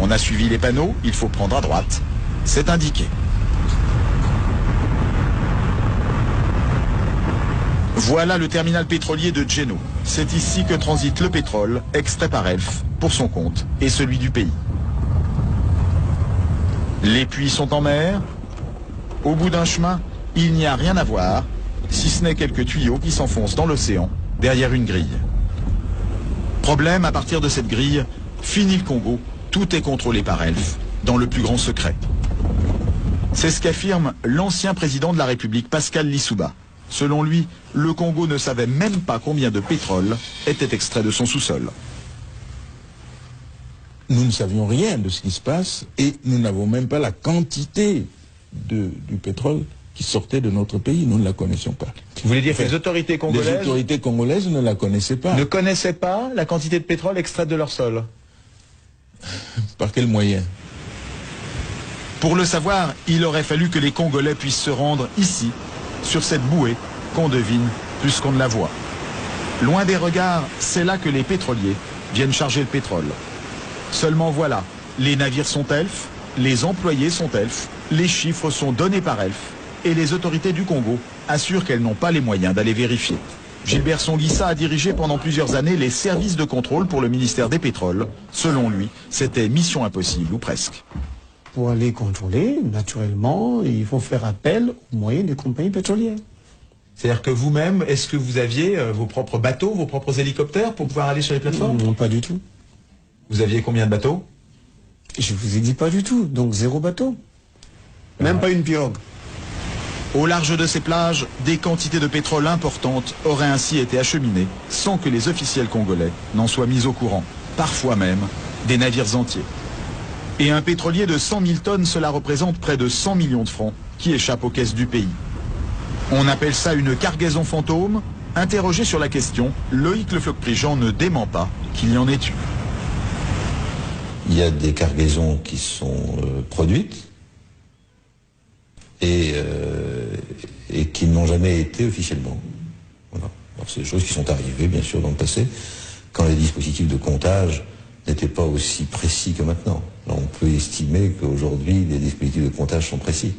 On a suivi les panneaux, il faut prendre à droite. C'est indiqué. Voilà le terminal pétrolier de Djeno. C'est ici que transite le pétrole, extrait par Elf, pour son compte, et celui du pays. Les puits sont en mer. Au bout d'un chemin, il n'y a rien à voir, si ce n'est quelques tuyaux qui s'enfoncent dans l'océan, derrière une grille. Problème, à partir de cette grille, fini le Congo, tout est contrôlé par Elf, dans le plus grand secret. C'est ce qu'affirme l'ancien président de la République, Pascal Lissouba. Selon lui, le Congo ne savait même pas combien de pétrole était extrait de son sous-sol. Nous ne savions rien de ce qui se passe et nous n'avons même pas la quantité du pétrole qui sortait de notre pays. Nous ne la connaissions pas. Vous voulez dire que les autorités congolaises ne la connaissaient pas. Ne connaissaient pas la quantité de pétrole extraite de leur sol? Par quel moyen? Pour le savoir, il aurait fallu que les Congolais puissent se rendre ici, sur cette bouée qu'on devine plus qu'on ne la voit. Loin des regards, c'est là que les pétroliers viennent charger le pétrole. Seulement voilà, les navires sont Elf, les employés sont Elf, les chiffres sont donnés par Elf, et les autorités du Congo assurent qu'elles n'ont pas les moyens d'aller vérifier. Gilbert Songuissa a dirigé pendant plusieurs années les services de contrôle pour le ministère des Pétroles. Selon lui, c'était mission impossible, ou presque. Pour aller contrôler, naturellement, il faut faire appel aux moyens des compagnies pétrolières. C'est-à-dire que vous-même, est-ce que vous aviez vos propres bateaux, vos propres hélicoptères pour pouvoir aller sur les plateformes? Non, pas du tout. Vous aviez combien de bateaux? Je vous ai dit pas du tout, donc 0 bateau. Même pas une pirogue. Au large de ces plages, des quantités de pétrole importantes auraient ainsi été acheminées sans que les officiels congolais n'en soient mis au courant. Parfois même, des navires entiers. Et un pétrolier de 100 000 tonnes, cela représente près de 100 millions de francs qui échappent aux caisses du pays. On appelle ça une cargaison fantôme. Interrogé sur la question, Loïc Le Floch-Prigent ne dément pas qu'il y en ait eu. Il y a des cargaisons qui sont produites et qui n'ont jamais été officiellement. Voilà. Alors c'est des choses qui sont arrivées, bien sûr, dans le passé, quand les dispositifs de comptage n'étaient pas aussi précis que maintenant. Alors, on peut estimer qu'aujourd'hui, les dispositifs de comptage sont précis,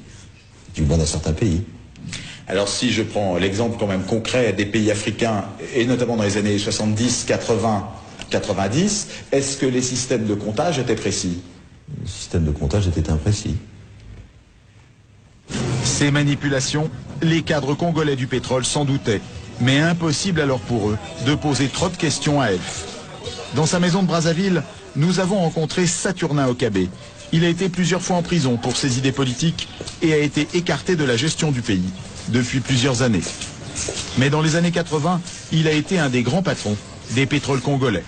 du moins dans certains pays. Alors si je prends l'exemple quand même concret des pays africains, et notamment dans les années 70, 80, 90, est-ce que les systèmes de comptage étaient précis? Le système de comptage était imprécis. Ces manipulations, les cadres congolais du pétrole s'en doutaient, mais impossible alors pour eux de poser trop de questions à Elf. Dans sa maison de Brazzaville, nous avons rencontré Saturnin Okabé. Il a été plusieurs fois en prison pour ses idées politiques et a été écarté de la gestion du pays depuis plusieurs années. Mais dans les années 80, il a été un des grands patrons des pétroles congolais.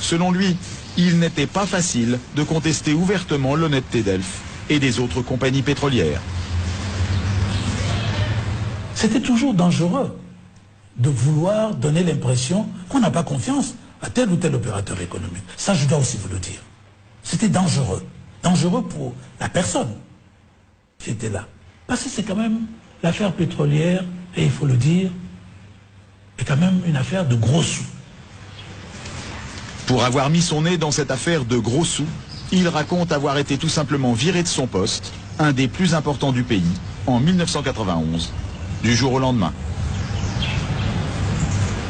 Selon lui, il n'était pas facile de contester ouvertement l'honnêteté d'Elf et des autres compagnies pétrolières. C'était toujours dangereux de vouloir donner l'impression qu'on n'a pas confiance à tel ou tel opérateur économique. Ça, je dois aussi vous le dire. C'était dangereux. Dangereux pour la personne qui était là. Parce que c'est quand même l'affaire pétrolière, et il faut le dire, est quand même une affaire de gros sous. Pour avoir mis son nez dans cette affaire de gros sous, il raconte avoir été tout simplement viré de son poste, un des plus importants du pays, en 1991, du jour au lendemain.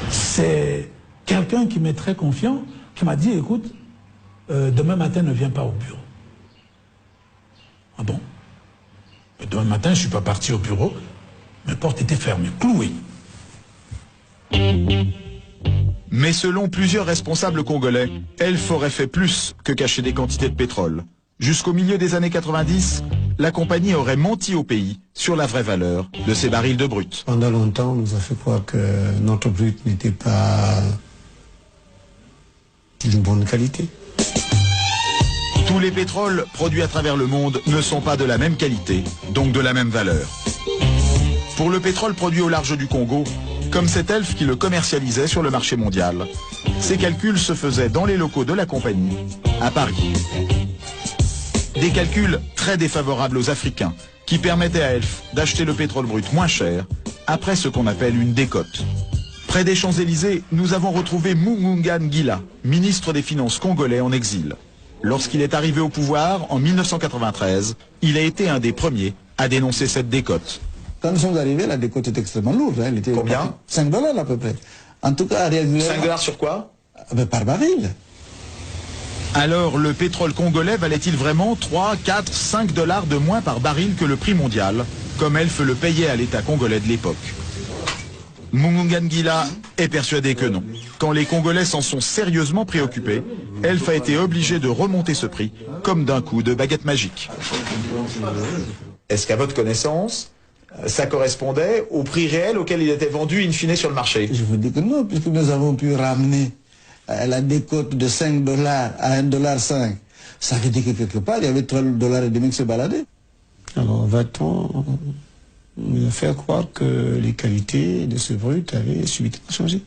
C'est quelqu'un qui m'est très confiant, qui m'a dit, écoute, demain matin ne viens pas au bureau. Ah bon? Et demain matin, je ne suis pas parti au bureau, mes portes étaient fermées, clouées. Mais selon plusieurs responsables congolais, Elf aurait fait plus que cacher des quantités de pétrole. Jusqu'au milieu des années 90, la compagnie aurait menti au pays sur la vraie valeur de ces barils de brut. Pendant longtemps, on nous a fait croire que notre brut n'était pas d'une bonne qualité. Tous les pétroles produits à travers le monde ne sont pas de la même qualité, donc de la même valeur. Pour le pétrole produit au large du Congo, comme c'est Elf qui le commercialisait sur le marché mondial, ces calculs se faisaient dans les locaux de la compagnie, à Paris. Des calculs très défavorables aux Africains, qui permettaient à Elf d'acheter le pétrole brut moins cher, après ce qu'on appelle une décote. Près des Champs-Élysées, nous avons retrouvé Mungungan Gila, ministre des Finances congolais en exil. Lorsqu'il est arrivé au pouvoir en 1993, il a été un des premiers à dénoncer cette décote. Quand nous sommes arrivés, la décote était extrêmement lourde. Hein. Elle était Combien? 5 $ à peu près. En tout cas, régulièrement. 5 $ sur quoi? Par baril. Alors le pétrole congolais valait-il vraiment 3, 4, 5 $ de moins par baril que le prix mondial, comme Elf le payait à l'État congolais de l'époque? Mungangila est persuadé que non. Quand les Congolais s'en sont sérieusement préoccupés, Elf a été obligé de remonter ce prix, comme d'un coup de baguette magique. Est-ce qu'à votre connaissance, ça correspondait au prix réel auquel il était vendu in fine sur le marché? Je vous dis que non, puisque nous avons pu ramener la décote de 5 $ à 1,5 $. Ça veut dire que quelque part, il y avait 3,5 $ qui se baladaient. Alors, va-t-on faire croire que les qualités de ce brut avaient subitement changé?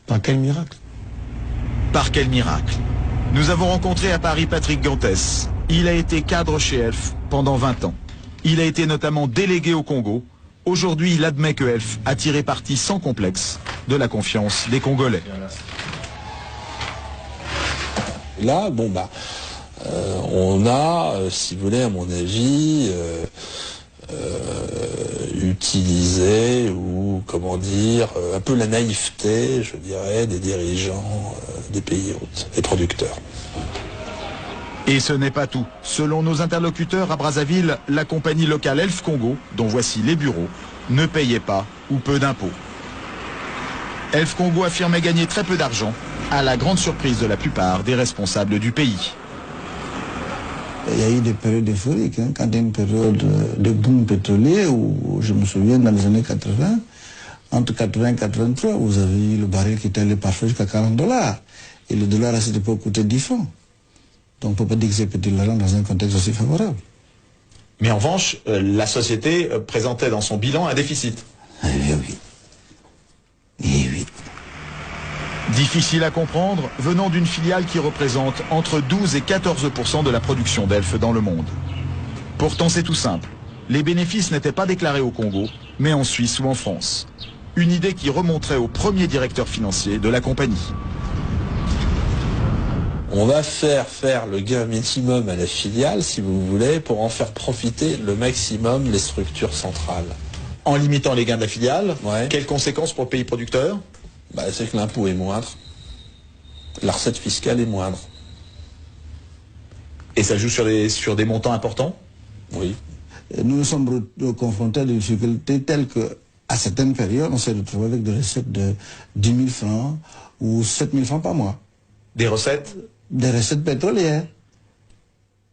Par quel miracle? Par quel miracle? Nous avons rencontré à Paris Patrick Gantès. Il a été cadre chez Elf pendant 20 ans. Il a été notamment délégué au Congo. Aujourd'hui, il admet que Elf a tiré parti sans complexe de la confiance des Congolais. Là, on a, si vous voulez, à mon avis, utilisé, ou comment dire, un peu la naïveté, je dirais, des dirigeants des pays hôtes et producteurs. Et ce n'est pas tout. Selon nos interlocuteurs à Brazzaville, la compagnie locale Elf Congo, dont voici les bureaux, ne payait pas ou peu d'impôts. Elf Congo affirmait gagner très peu d'argent, à la grande surprise de la plupart des responsables du pays. Il y a eu des périodes euphoriques, hein, quand il y a une période de boom pétrolier, où je me souviens dans les années 80, entre 80 et 83, vous avez eu le baril qui était allé parfois jusqu'à 40 $. Et le dollar à cette époque coûtait 10 francs. Donc on ne peut pas dire que c'est petit l'argent dans un contexte aussi favorable. Mais en revanche, la société présentait dans son bilan un déficit. Eh oui. Eh oui. Difficile à comprendre, venant d'une filiale qui représente entre 12 et 14% de la production d'Elf dans le monde. Pourtant c'est tout simple. Les bénéfices n'étaient pas déclarés au Congo, mais en Suisse ou en France. Une idée qui remonterait au premier directeur financier de la compagnie. On va faire le gain minimum à la filiale, si vous voulez, pour en faire profiter le maximum les structures centrales. En limitant les gains de la filiale, ouais. Quelles conséquences pour le pays producteur? C'est que l'impôt est moindre, la recette fiscale est moindre. Et ça joue sur des montants importants? Oui. Nous nous sommes confrontés à des difficultés telles que, à certaines périodes, on s'est retrouvé avec des recettes de 10 000 francs ou 7 000 francs par mois. Des recettes? Des recettes pétrolières.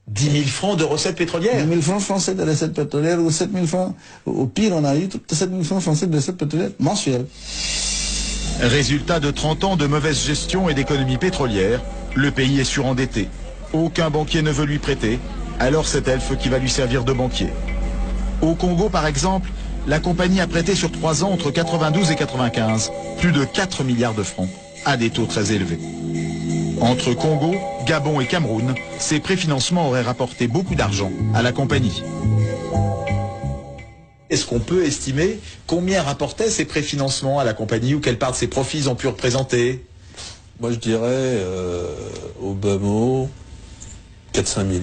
10 000 francs de recettes pétrolières? 10 000 francs français de recettes pétrolières ou 7 000 francs. Au pire, on a eu 7 000 francs français de recettes pétrolières mensuelles. Résultat de 30 ans de mauvaise gestion et d'économie pétrolière, le pays est surendetté. Aucun banquier ne veut lui prêter, alors c'est Elf qui va lui servir de banquier. Au Congo, par exemple, la compagnie a prêté sur 3 ans entre 92 et 95 plus de 4 milliards de francs à des taux très élevés. Entre Congo, Gabon et Cameroun, ces préfinancements auraient rapporté beaucoup d'argent à la compagnie. Est-ce qu'on peut estimer combien rapportaient ces préfinancements à la compagnie ou quelle part de ses profits ils ont pu représenter? Moi je dirais au bas mot 4-5 milliards.